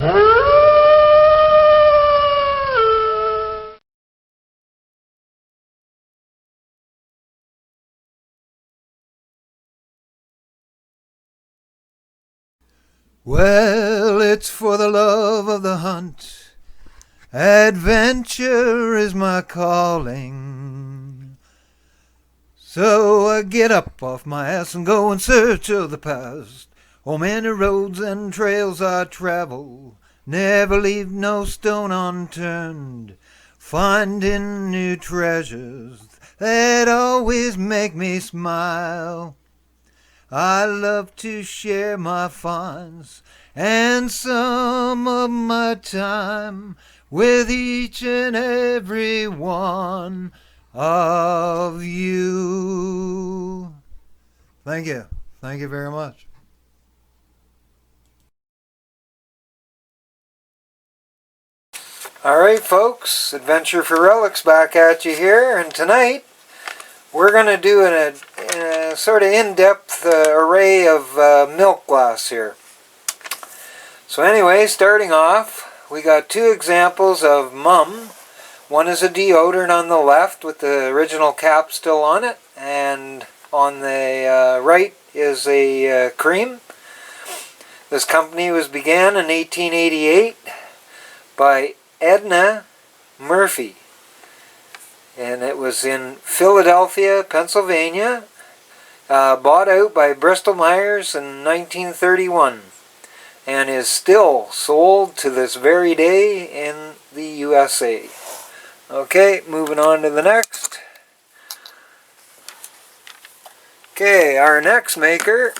Well, it's for the love of the hunt. Adventure is my calling. So I get up off my ass and go in search of the past. Oh, many roads and trails I travel, never leave no stone unturned, finding new treasures that always make me smile. I love to share my finds and some of my time with each and every one of you. Thank you. Thank you very much. Alright folks, Adventure for Relics back at you here, and tonight we're going to do a sort of in-depth array of milk glass here. So anyway, starting off, we got two examples of Mum. One is a deodorant on the left with the original cap still on it, and on the right is a cream. This company was began in 1888 by Edna Murphy, and it was in Philadelphia, Pennsylvania, bought out by Bristol Myers in 1931, and is still sold to this very day in the USA. Okay, moving on to the next. Okay, our next maker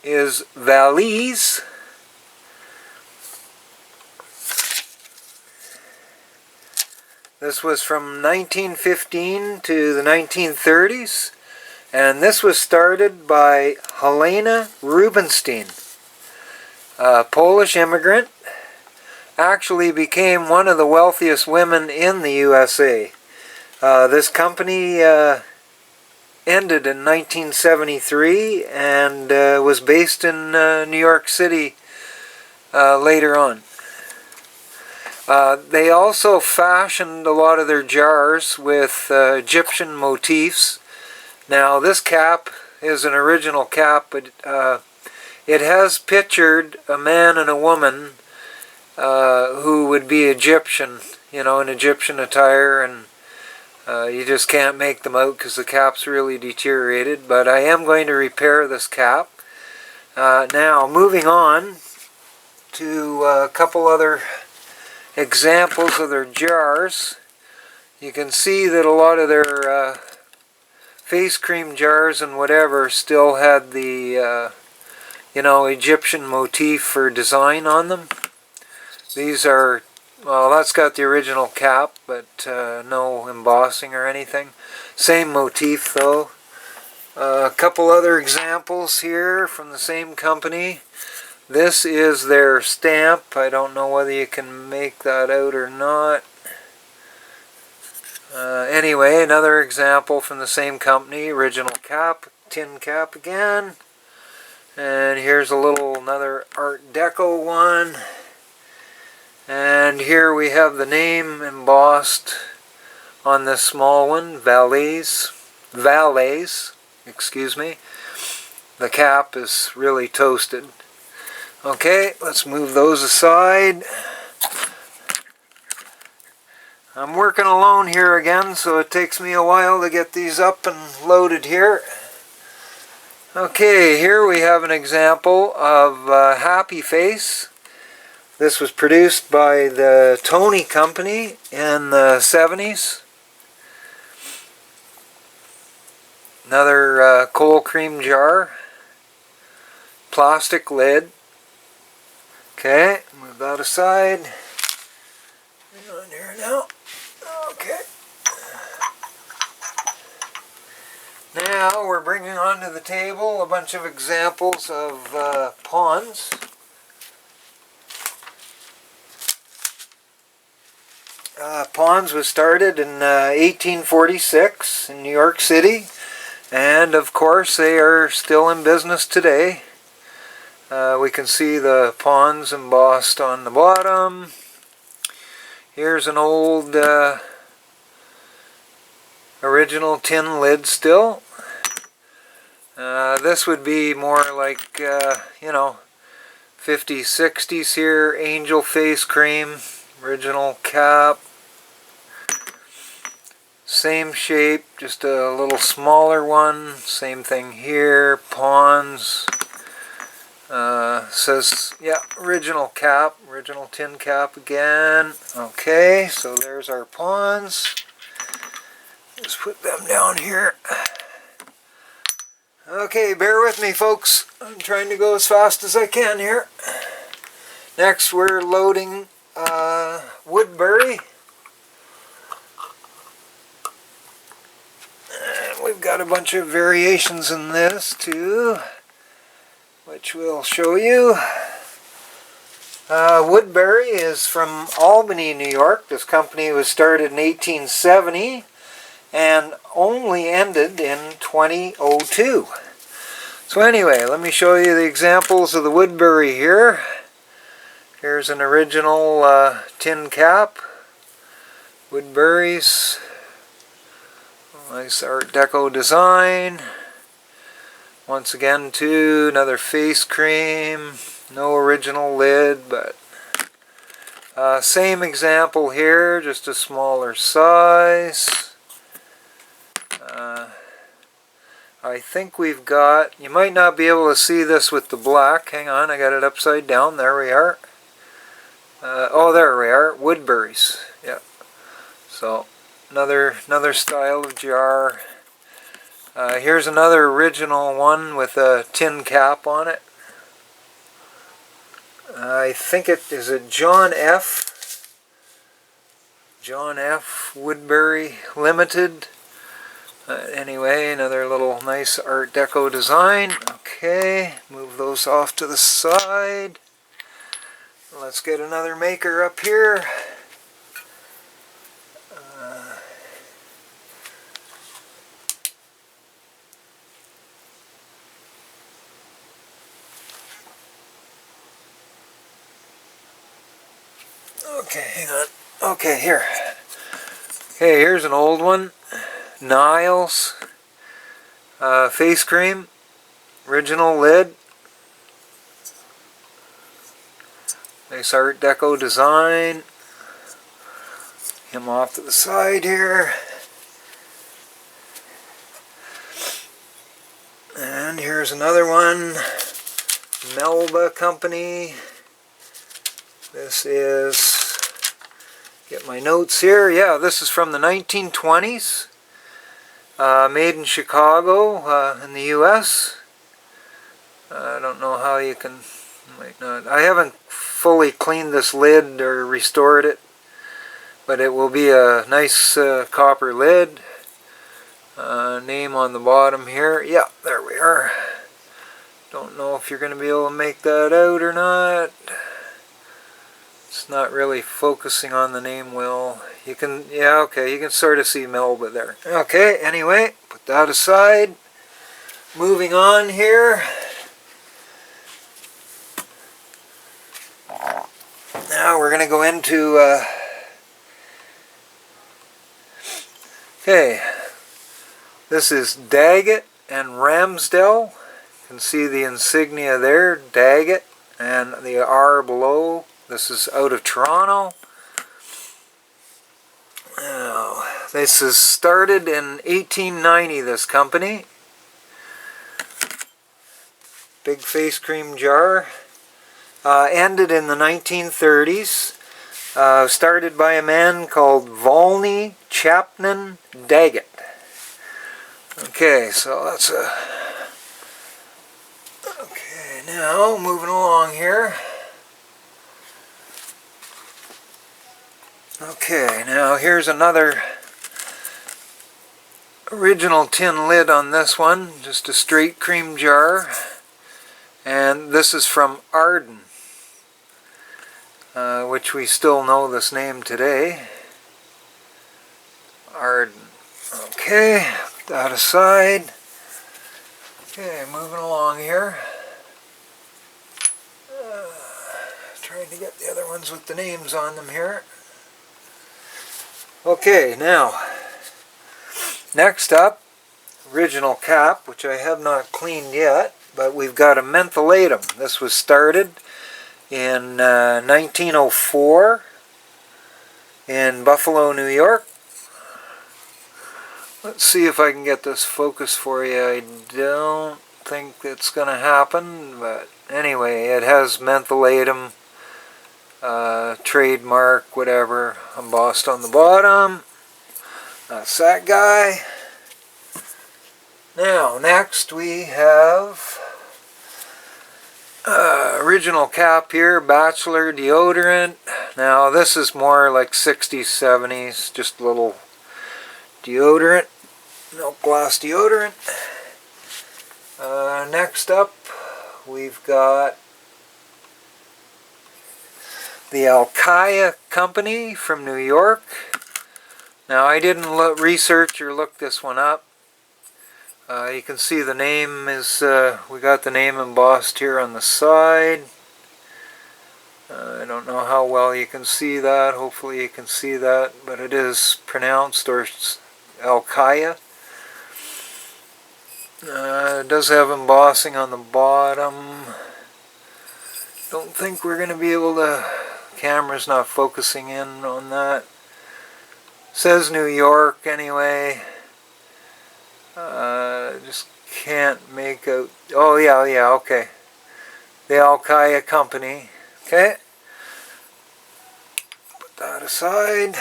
is Valise. This was from 1915 to the 1930s, and this was started by Helena Rubinstein, a Polish immigrant. Actually became one of the wealthiest women in the USA. This company ended in 1973 and was based in New York City later on. They also fashioned a lot of their jars with Egyptian motifs. Now this cap is an original cap, but it has pictured a man and a woman who would be Egyptian, you know, in Egyptian attire, and you just can't make them out because the cap's really deteriorated. But I am going to repair this cap. Now moving on to a couple other examples of their jars. You can see that a lot of their face cream jars and whatever still had the you know, Egyptian motif or design on them. These are, well, that's got the original cap, but no embossing or anything. Same motif though. A couple other examples here from the same company. This is their stamp. I don't know whether you can make that out or not. Anyway, another example from the same company. Original cap, tin cap again. And here's another Art Deco one. And here we have the name embossed on this small one, Valise, excuse me. The cap is really toasted. Okay, let's move those aside. I'm working alone here again, so it takes me a while to get these up and loaded here. Okay, here we have an example of Happy Face. This was produced by the Tony Company in the 70s. Another cold cream jar. Plastic lid. Okay, move that aside. Hang on here now. Okay. Now we're bringing onto the table a bunch of examples of pawns. Pawns was started in 1846 in New York City, and of course they are still in business today. We can see the ponds embossed on the bottom. Here's an old original tin lid still. This would be more like, you know, 50s, 60s here. Angel face cream, original cap. Same shape, just a little smaller one. Same thing here, ponds. Says, yeah, original cap, original tin cap again. Okay, so there's our ponds. Just put them down here. Okay, bear with me, folks. I'm trying to go as fast as I can here. Next, we're loading Woodbury. And we've got a bunch of variations in this, too, which we'll show you. Woodbury is from Albany, New York. This company was started in 1870 and only ended in 2002. So anyway, let me show you the examples of the Woodbury here. Here's an original tin cap. Woodbury's. Nice Art Deco design. Once again, too, another face cream. No original lid, but same example here, just a smaller size. I think we've got, you might not be able to see this with the black. Hang on, I got it upside down. There we are. Oh, there we are. Woodbury's. Yeah. So another style of jar. Here's another original one with a tin cap on it. I think it is a John F. Woodbury Limited. Anyway, another little nice Art Deco design. Okay, move those off to the side. Let's get another maker up here. Okay, hang on. Okay, here. Okay, here's an old one. Niles. Face cream. Original lid. Nice Art Deco design. Him off to the side here. And here's another one. Melba Company. This is, get my notes here. Yeah, this is from the 1920s. Made in Chicago, in the U.S. I don't know how you can, might not. I haven't fully cleaned this lid or restored it, but it will be a nice copper lid. Name on the bottom here. Yeah, there we are. Don't know if you're going to be able to make that out or not. It's not really focusing on the name well. You can, yeah, okay, you can sort of see Melba there. Okay, anyway, put that aside. Moving on here. Now we're going to go into, okay, this is Daggett and Ramsdell. You can see the insignia there, Daggett, and the R below. This is out of Toronto. Now, this is started in 1890, this company. Big face cream jar. Ended in the 1930s. Started by a man called Volney Chapman Daggett. Okay, so that's a... Okay, now moving along here. Okay, now here's another original tin lid on this one, just a straight cream jar, and this is from Arden, which we still know this name today. Arden. Okay, put that aside. Okay, moving along here. Trying to get the other ones with the names on them here. Okay, now, next up, original cap, which I have not cleaned yet, but we've got a mentholatum. This was started in 1904 in Buffalo, New York. Let's see if I can get this focus for you. I don't think it's going to happen, but anyway, it has mentholatum, trademark, whatever, embossed on the bottom. That's that guy. Now, next we have original cap here, Bachelor deodorant. Now, this is more like 60s, 70s, just a little deodorant, milk glass deodorant. Next up, we've got the Alkaya Company from New York. Now, I didn't research or look this one up. You can see the name is, we got the name embossed here on the side. I don't know how well you can see that. Hopefully you can see that, but it is pronounced or Alkaya. It does have embossing on the bottom. Don't think we're going to be able to, camera's not focusing in on that. Says New York anyway. Just can't make out. Oh yeah, okay. The Alkaya Company. Okay. Put that aside.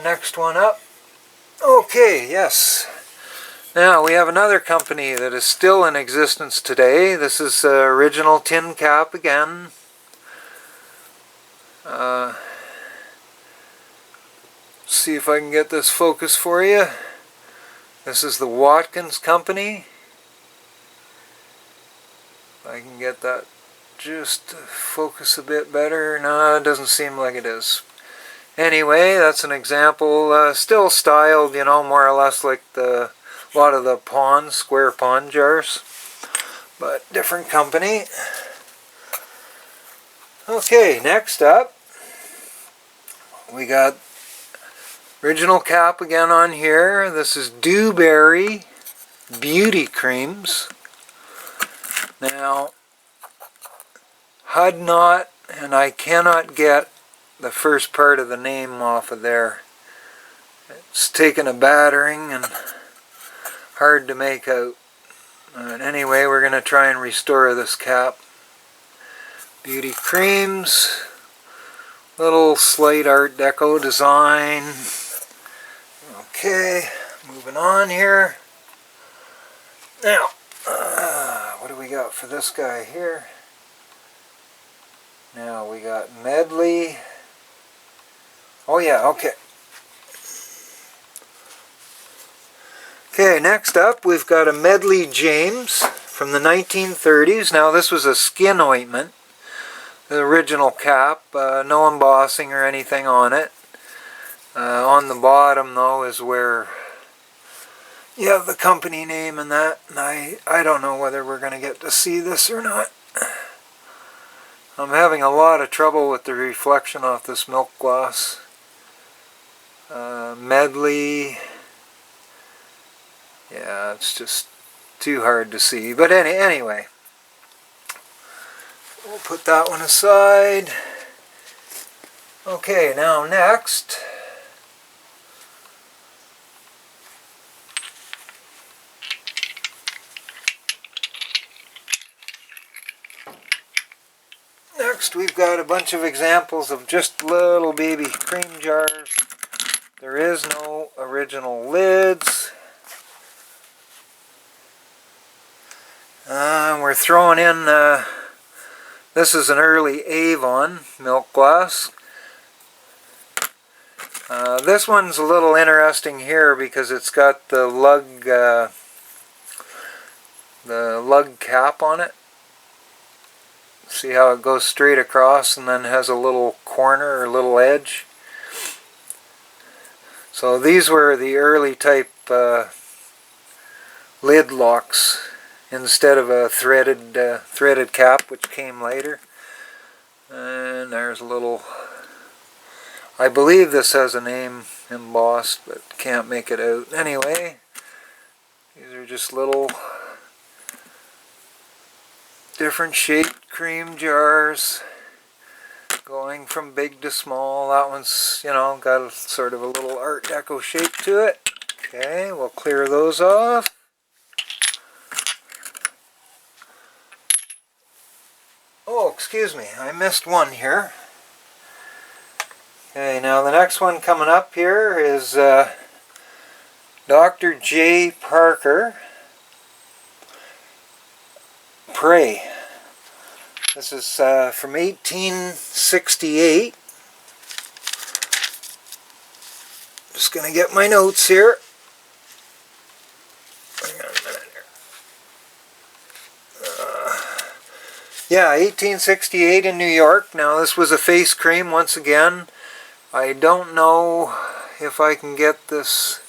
Next one up. Okay, yes. Now we have another company that is still in existence today. This is original tin cap again. See if I can get this focus for you. This is the Watkins Company. If I can get that just to focus a bit better. No, it doesn't seem like it is. Anyway, that's an example. Still styled, you know, more or less like a lot of the pond, square pond jars. But different company. Okay, next up, we got original cap again on here. This is Dewberry Beauty Creams. Now, HUD not, and I cannot get the first part of the name off of there. It's taken a battering and hard to make out. But anyway, we're going to try and restore this cap. Beauty Creams. Little slight Art Deco design. Okay, moving on here. Now, what do we got for this guy here? Now we got Medley. Oh yeah, okay. Okay, next up we've got a Medley James from the 1930s. Now this was a skin ointment. The original cap, no embossing or anything on it. On the bottom though is where you have the company name and that, and I don't know whether we're going to get to see this or not. I'm having a lot of trouble with the reflection off this milk gloss. Medley, yeah, it's just too hard to see, but anyway, we'll put that one aside. Okay, now next, we've got a bunch of examples of just little baby cream jars. There is no original lids. We're throwing in, this is an early Avon milk glass. This one's a little interesting here because it's got the lug cap on it. See how it goes straight across and then has a little corner or little edge. So these were the early type lid locks instead of a threaded cap, which came later. And there's a little, I believe this has a name embossed, but can't make it out. Anyway, these are just little different shaped cream jars, going from big to small. That one's, you know, got a sort of a little Art Deco shape to it. Okay, we'll clear those off. Oh, excuse me, I missed one here. Okay, now the next one coming up here is Dr. J. Parker. Pray. This is from 1868. Just going to get my notes here. Hang on a minute here. Yeah, 1868 in New York. Now this was a face cream once again. I don't know if I can get this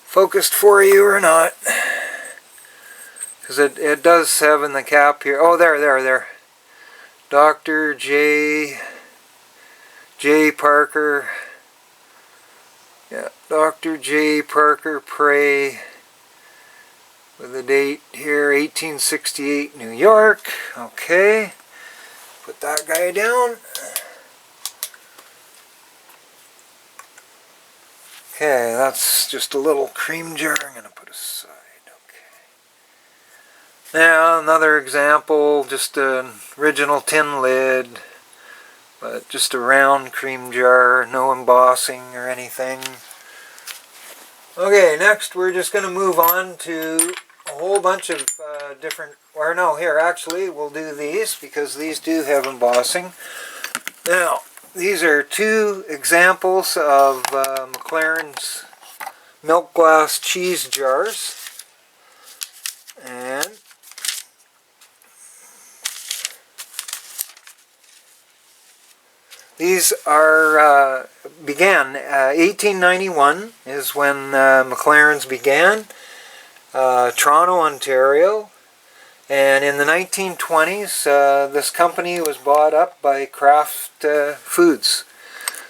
focused for you or not. Because it does have in the cap here. Oh, there. Dr. J. Parker. Yeah, Dr. J. Parker Pray. With the date here, 1868, New York. Okay. Put that guy down. Okay, that's just a little cream jar I'm going to put aside. Now another example, just an original tin lid, but just a round cream jar, no embossing or anything. Okay, next we're just going to move on to a whole bunch of different, or no, here actually we'll do these because these do have embossing. Now, these are two examples of McLaren's milk glass cheese jars. And these are, began, 1891 is when McLaren's began, Toronto, Ontario. And in the 1920s, this company was bought up by Kraft Foods.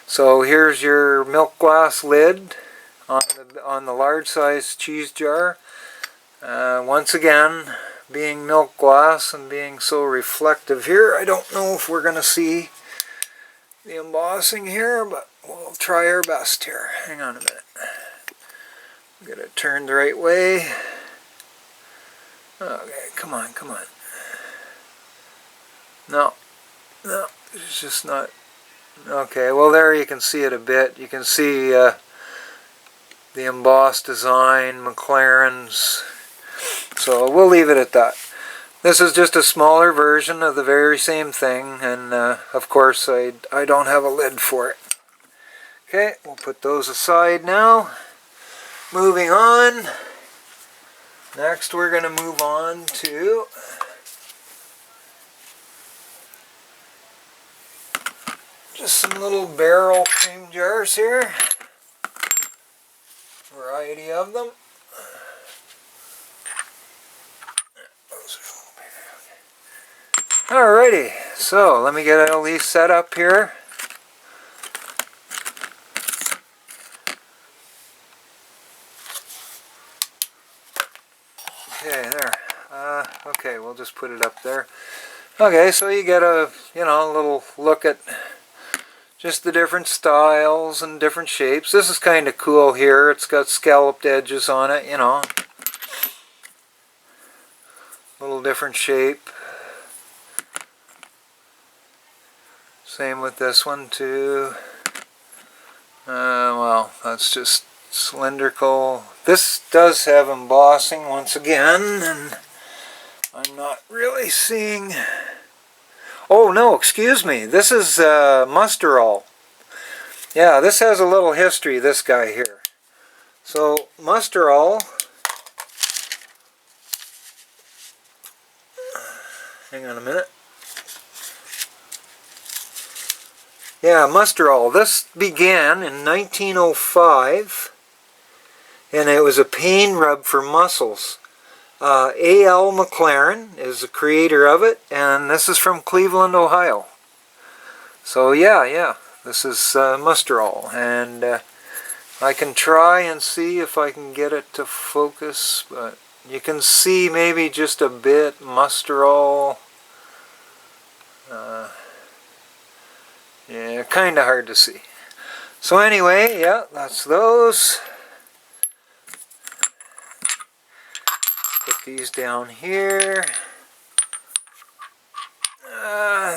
So here's your milk glass lid on the large size cheese jar. Once again, being milk glass and being so reflective here, I don't know if we're going to see the embossing here, but we'll try our best here. Hang on a minute. Get it turned the right way. Okay, come on. No, it's just not. Okay, well there you can see it a bit. You can see the embossed design, McLaren's. So we'll leave it at that. This is just a smaller version of the very same thing, and of course I don't have a lid for it. Okay, we'll put those aside now. Moving on. Next we're going to move on to just some little barrel cream jars here. Variety of them. Alrighty, so let me get all these set up here. Okay, there. Okay, we'll just put it up there. Okay, so you get a, little look at just the different styles and different shapes. This is kind of cool here. It's got scalloped edges on it, Little different shape. Same with this one too. Well, that's just cylindrical. This does have embossing once again, and I'm not really seeing. Oh no, excuse me. This is Musterol. Yeah, this has a little history, this guy here. So Musterol. Hang on a minute. Yeah, Musterol. This began in 1905, and it was a pain rub for muscles. A.L. McLaren is the creator of it, and this is from Cleveland, Ohio. So yeah, this is Musterol, and I can try and see if I can get it to focus, but you can see maybe just a bit Musterol. Yeah, kind of hard to see. So anyway, yeah, that's those. Put these down here.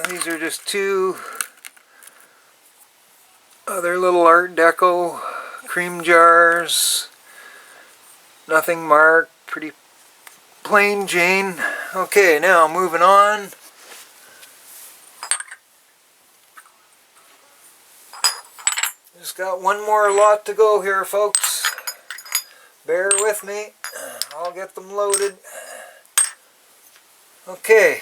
These are just two other little Art Deco cream jars. Nothing marked, pretty plain Jane. Okay, now moving on. Just got one more lot to go here, folks. Bear with me. I'll get them loaded. Okay.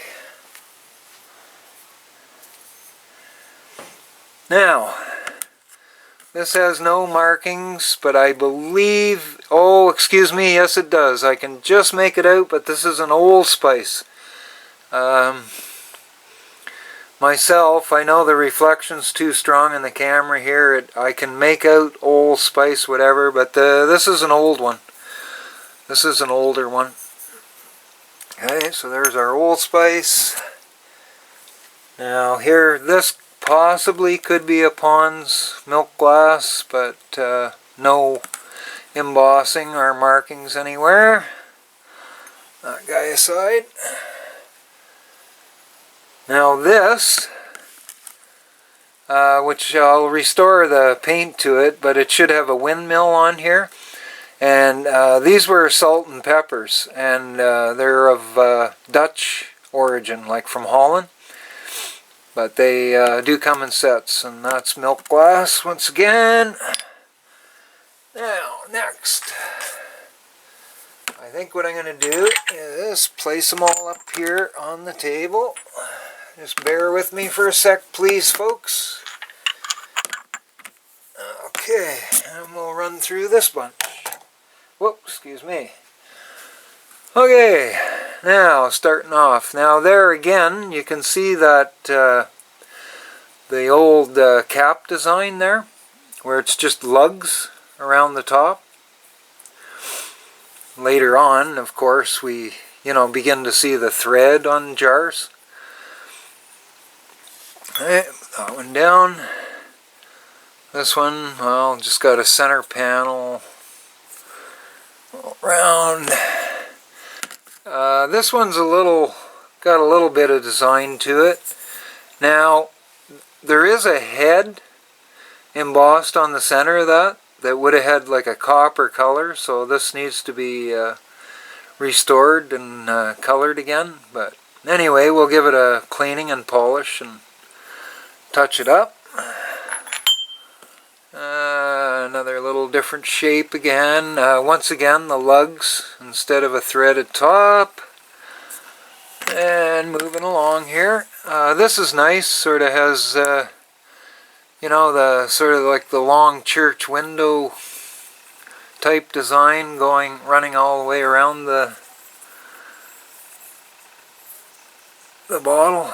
Now, this has no markings, but I believe... Oh, excuse me, yes it does. I can just make it out, but this is an Old Spice. Myself, I know the reflection's too strong in the camera here. I can make out Old Spice, whatever, but this is an old one. This is an older one. Okay, so there's our Old Spice. Now here, this possibly could be a Pond's milk glass, but no embossing or markings anywhere. That guy aside. Now this, which I'll restore the paint to it, but it should have a windmill on here. And these were salt and peppers, and they're of Dutch origin, like from Holland. But they do come in sets, and that's milk glass once again. Now, next, I think what I'm going to do is place them all up here on the table. Just bear with me for a sec, please, folks. Okay, and we'll run through this bunch. Whoop, excuse me. Okay, now starting off. Now there again, you can see that the old cap design there, where it's just lugs around the top. Later on, of course, we begin to see the thread on jars. Okay, that one down. This one, well, just got a center panel around. This one's got a little bit of design to it. Now, there is a head embossed on the center of that would have had like a copper color, so this needs to be restored and colored again. But anyway, we'll give it a cleaning and polish and touch it up. Another little different shape again. Once again, the lugs instead of a threaded top. And moving along here. This is nice. Sort of has, the sort of like the long church window type design running all the way around the bottle,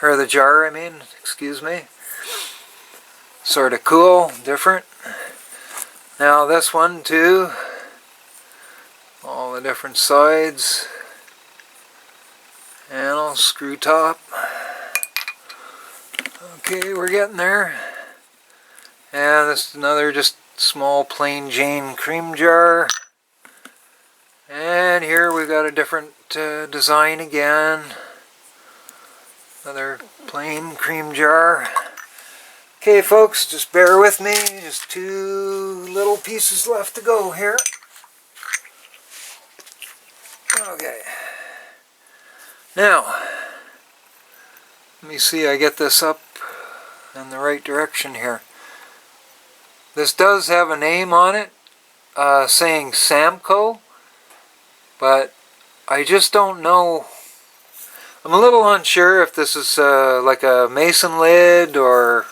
or the jar, I mean, excuse me. Sort of cool, different. Now this one too, all the different sides, and screw top. Okay, we're getting there. And this is another just small plain Jane cream jar. And here we've got a different design again. Another plain cream jar. Okay, folks, just bear with me. Just two little pieces left to go here. Okay. Now, let me see, I get this up in the right direction here. This does have a name on it, saying Samco, but I just don't know. I'm a little unsure if this is like a mason lid or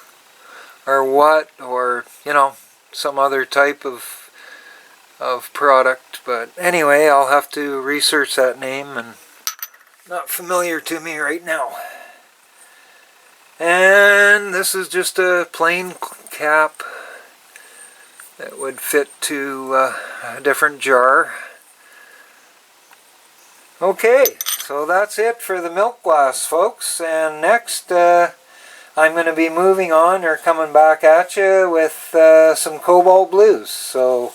what, or some other type of product. But anyway, I'll have to research that name, and not familiar to me right now. And And this is just a plain cap that would fit to a different jar. Okay, so that's it for the milk glass, folks. And next I'm going to be moving on or coming back at you with some cobalt blues. So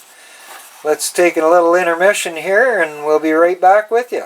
let's take a little intermission here and we'll be right back with you.